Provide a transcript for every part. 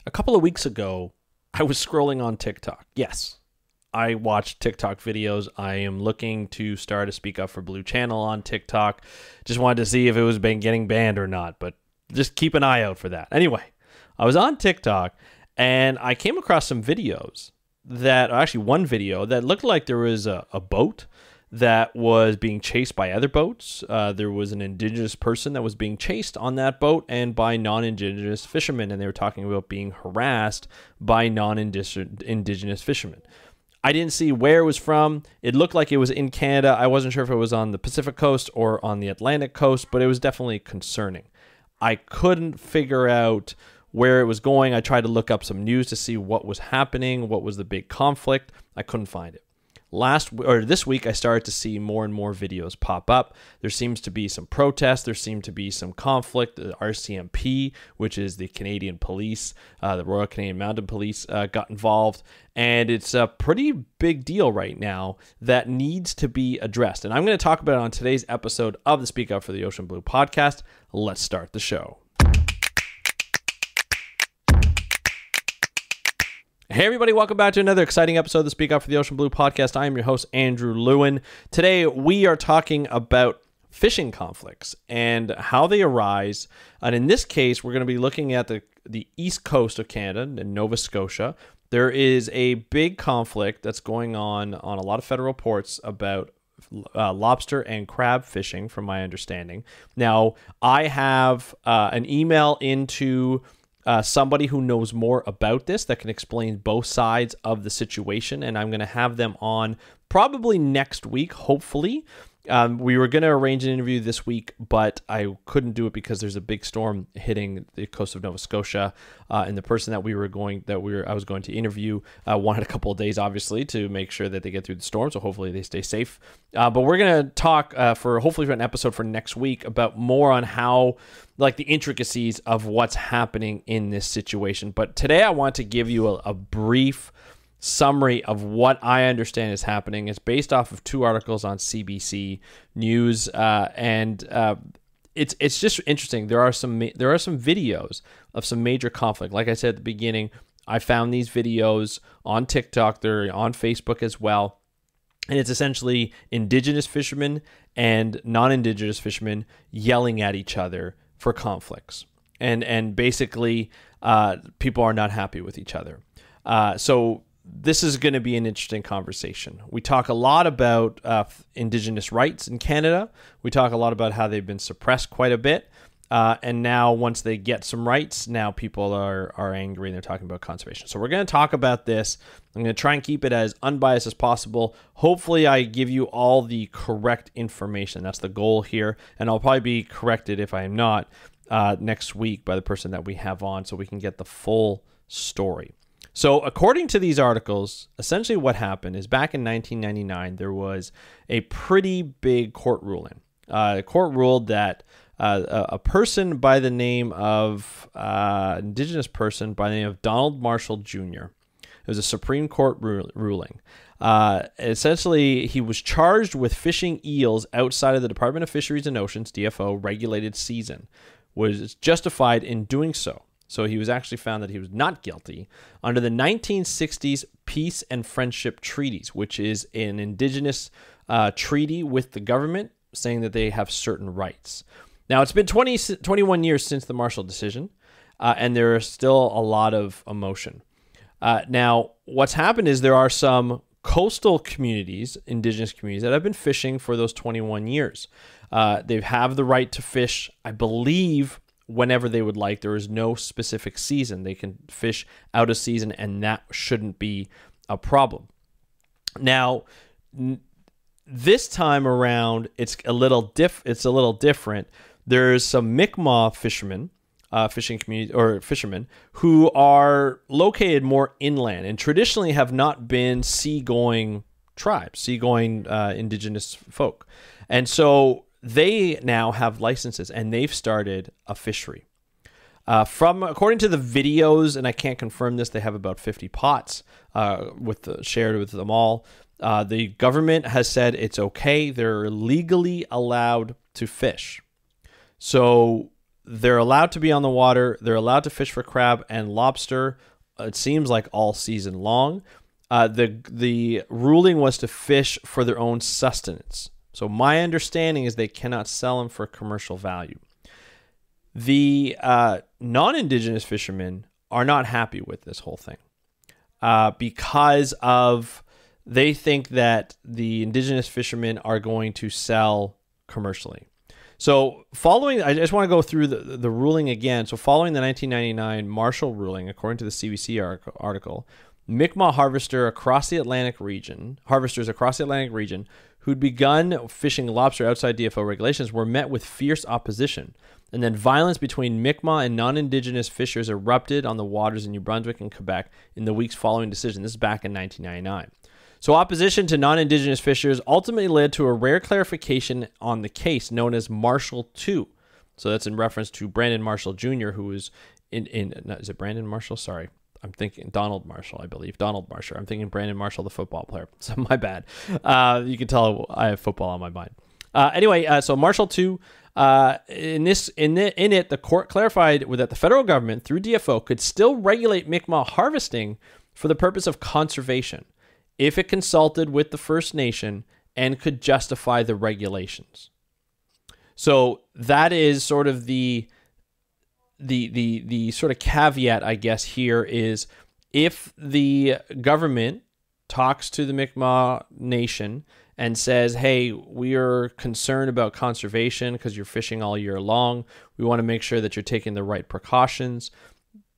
A couple of weeks ago, I was scrolling on TikTok. Yes, I watch TikTok videos. I am looking to start a Speak Up for Blue channel on TikTok. Just wanted to see if it was getting banned or not, but just keep an eye out for that. Anyway, I was on TikTok and I came across some videos one video that looked like there was a boat that was being chased by other boats. There was an Indigenous person that was being chased on that boat and by non-Indigenous fishermen, and they were talking about being harassed by non-Indigenous fishermen. I didn't see where it was from. It looked like it was in Canada. I wasn't sure if it was on the Pacific coast or on the Atlantic coast, but it was definitely concerning. I couldn't figure out where it was going. I tried to look up some news to see what was happening, what was the big conflict. I couldn't find it. This week, I started to see more and more videos pop up. There seems to be some protests. There seemed to be some conflict. The RCMP, which is the Canadian Police, the Royal Canadian Mounted Police, got involved. And it's a pretty big deal right now that needs to be addressed. And I'm going to talk about it on today's episode of the Speak Up for the Ocean Blue podcast. Let's start the show. Hey everybody, welcome back to another exciting episode of the Speak Up for the Ocean Blue podcast. I am your host, Andrew Lewin. Today we are talking about fishing conflicts and how they arise. And in this case, we're going to be looking at the east coast of Canada in Nova Scotia. There is a big conflict that's going on a lot of federal ports about lobster and crab fishing, from my understanding. Now, I have an email into somebody who knows more about this that can explain both sides of the situation, and I'm going to have them on probably next week, hopefully. We were going to arrange an interview this week, but I couldn't do it because there's a big storm hitting the coast of Nova Scotia, and the person that I was going to interview wanted a couple of days, obviously, to make sure that they get through the storm. So hopefully they stay safe. But we're going to talk hopefully for an episode for next week about more on how, like, the intricacies of what's happening in this situation. But today I want to give you a brief summary of what I understand is happening. It's based off of two articles on CBC News, and it's just interesting. There are some videos of some major conflict. Like I said at the beginning, I found these videos on TikTok. They're on Facebook as well. And it's essentially Indigenous fishermen and non-Indigenous fishermen yelling at each other for conflicts. And basically, people are not happy with each other. So this is going to be an interesting conversation. We talk a lot about Indigenous rights in Canada. We talk a lot about how they've been suppressed quite a bit. And now once they get some rights, now people are angry and they're talking about conservation. So we're going to talk about this. I'm going to try and keep it as unbiased as possible. Hopefully I give you all the correct information. That's the goal here. And I'll probably be corrected if I am not next week by the person that we have on, so we can get the full story. So according to these articles, essentially what happened is back in 1999, there was a pretty big court ruling. The court ruled that a person by the name of, Indigenous person by the name of Donald Marshall Jr., it was a Supreme Court ruling. Essentially, he was charged with fishing eels outside of the Department of Fisheries and Oceans, DFO, regulated season, was justified in doing so. So he was actually found that he was not guilty under the 1960s Peace and Friendship Treaties, which is an Indigenous treaty with the government saying that they have certain rights. Now, it's been 21 years since the Marshall decision, and there is still a lot of emotion. Now, what's happened is there are some coastal communities, Indigenous communities, that have been fishing for those 21 years. They have the right to fish, I believe, whenever they would like. There is no specific season. They can fish out of season, and that shouldn't be a problem. Now, this time around, it's a little different. There's some Mi'kmaq fishermen, fishing community or fishermen who are located more inland and traditionally have not been seagoing tribes, seagoing Indigenous folk, and so they now have licenses and they've started a fishery. According to the videos, and I can't confirm this, they have about 50 pots shared with them all. The government has said it's okay. They're legally allowed to fish. So they're allowed to be on the water. They're allowed to fish for crab and lobster. It seems like all season long. The ruling was to fish for their own sustenance. So my understanding is they cannot sell them for commercial value. The non-Indigenous fishermen are not happy with this whole thing because of they think that the Indigenous fishermen are going to sell commercially. So I just want to go through the ruling again. So following the 1999 Marshall ruling, according to the CBC article, Mi'kmaq harvesters across the Atlantic region who'd begun fishing lobster outside DFO regulations were met with fierce opposition. And then violence between Mi'kmaq and non-Indigenous fishers erupted on the waters in New Brunswick and Quebec in the weeks following the decision. This is back in 1999. So opposition to non-Indigenous fishers ultimately led to a rare clarification on the case known as Marshall 2. So that's in reference to Brandon Marshall Jr., who was is it Brandon Marshall? Sorry. I'm thinking Donald Marshall, I believe. Donald Marshall. I'm thinking Brandon Marshall, the football player. So my bad. You can tell I have football on my mind. Anyway, so Marshall 2, in it, the court clarified that the federal government, through DFO, could still regulate Mi'kmaq harvesting for the purpose of conservation if it consulted with the First Nation and could justify the regulations. So that is sort of the sort of caveat, I guess, here is if the government talks to the Mi'kmaq Nation and says, hey, we are concerned about conservation because you're fishing all year long. We want to make sure that you're taking the right precautions.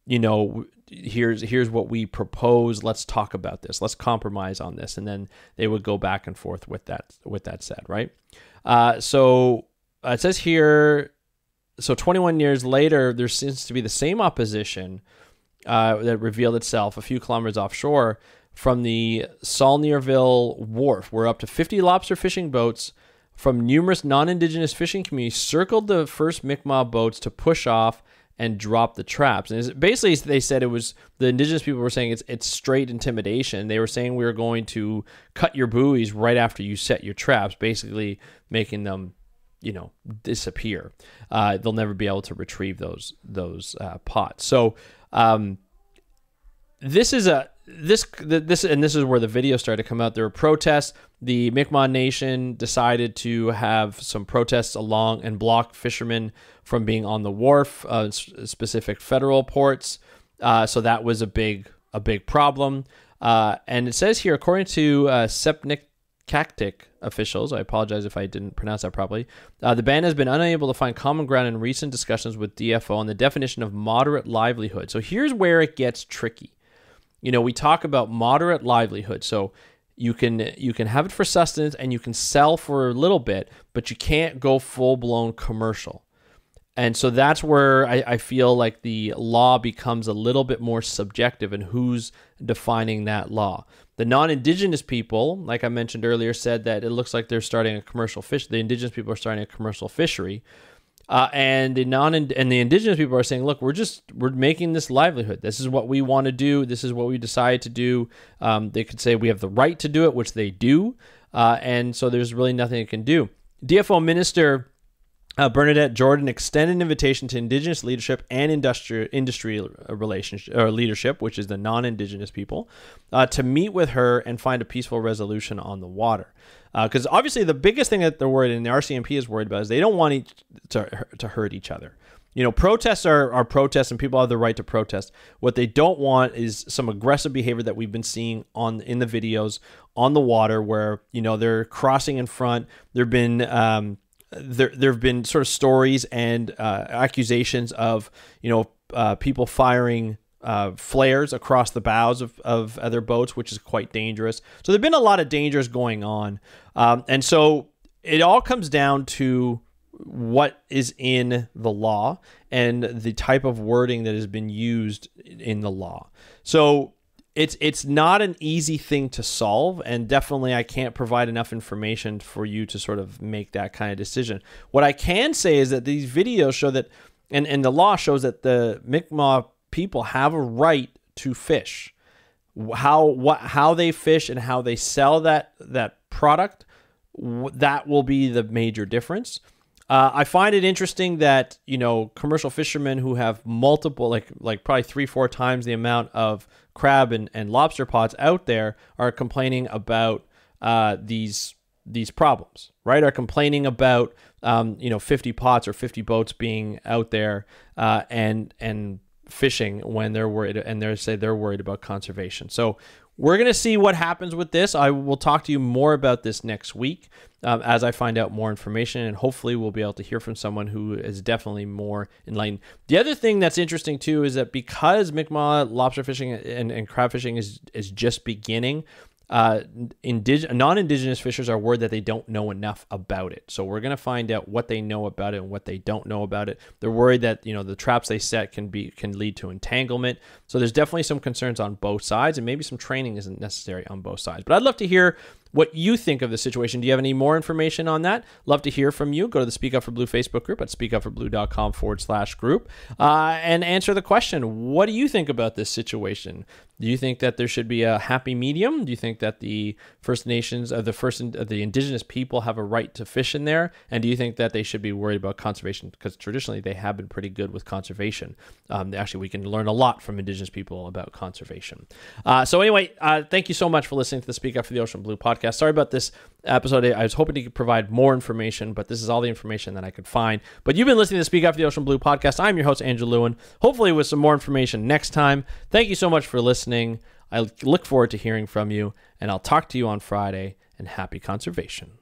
You know, here's what we propose. Let's talk about this. Let's compromise on this. And then they would go back and forth with that said, right? So it says here, so 21 years later, there seems to be the same opposition that revealed itself a few kilometers offshore from the Saulnierville Wharf, where up to 50 lobster fishing boats from numerous non-Indigenous fishing communities circled the first Mi'kmaq boats to push off and drop the traps. And basically, they said it was the Indigenous people were saying it's straight intimidation. They were saying we were going to cut your buoys right after you set your traps, basically making them, disappear. They'll never be able to retrieve those pots. So this is where the video started to come out. There were protests. The Mi'kmaq Nation decided to have some protests along and block fishermen from being on the wharf, specific federal ports. So that was a big problem. And it says here, according to Sepnikaktik officials, I apologize if I didn't pronounce that properly, the band has been unable to find common ground in recent discussions with DFO on the definition of moderate livelihood. So here's where it gets tricky. We talk about moderate livelihood. So you can have it for sustenance and you can sell for a little bit, but you can't go full-blown commercial. And so that's where I feel like the law becomes a little bit more subjective in who's defining that law. The non-Indigenous people, like I mentioned earlier, said that it looks like they're starting a commercial fish. The Indigenous people are starting a commercial fishery. And the Indigenous people are saying, look, we're making this livelihood. This is what we want to do. This is what we decide to do. They could say we have the right to do it, which they do. And so there's really nothing it can do. DFO Minister Bernadette Jordan extended an invitation to Indigenous leadership and industry relationship or leadership, which is the non-Indigenous people, to meet with her and find a peaceful resolution on the water. Because obviously the biggest thing that they're worried and the RCMP is worried about is they don't want to hurt each other. Protests are protests and people have the right to protest. What they don't want is some aggressive behavior that we've been seeing in the videos on the water where, they're crossing in front. There have been sort of stories and accusations of, people firing flares across the bows of other boats, which is quite dangerous. So there've been a lot of dangers going on. And so it all comes down to what is in the law and the type of wording that has been used in the law. So it's not an easy thing to solve, and definitely I can't provide enough information for you to sort of make that kind of decision. What I can say is that these videos show that, and the law shows that the Mi'kmaq people have a right to fish. How they fish and how they sell that product, that will be the major difference. I find it interesting that, commercial fishermen who have multiple, like probably 3-4 times the amount of crab and lobster pots out there are complaining about these problems, right? Are complaining about 50 pots or 50 boats being out there and fishing when they're worried, and they're worried about conservation. So we're going to see what happens with this. I will talk to you more about this next week as I find out more information, and hopefully we'll be able to hear from someone who is definitely more enlightened. The other thing that's interesting too is that because Mi'kmaq lobster fishing and crab fishing is just beginning, non-Indigenous fishers are worried that they don't know enough about it. So we're going to find out what they know about it and what they don't know about it. They're worried that, the traps they set can lead to entanglement. So there's definitely some concerns on both sides, and maybe some training isn't necessary on both sides. But I'd love to hear what you think of the situation. Do you have any more information on that? Love to hear from you. Go to the Speak Up for Blue Facebook group at speakupforblue.com/group and answer the question. What do you think about this situation? Do you think that there should be a happy medium? Do you think that the First Nations, the Indigenous people have a right to fish in there? And do you think that they should be worried about conservation? Because traditionally they have been pretty good with conservation. Actually, we can learn a lot from Indigenous people about conservation. So anyway, thank you so much for listening to the Speak Up for the Ocean Blue podcast. Sorry about this episode. I was hoping to provide more information, but this is all the information that I could find. But you've been listening to the Speak Up for the Ocean Blue podcast. I'm your host, Andrew Lewin. Hopefully with some more information next time. Thank you so much for listening. I look forward to hearing from you, and I'll talk to you on Friday, and happy conservation.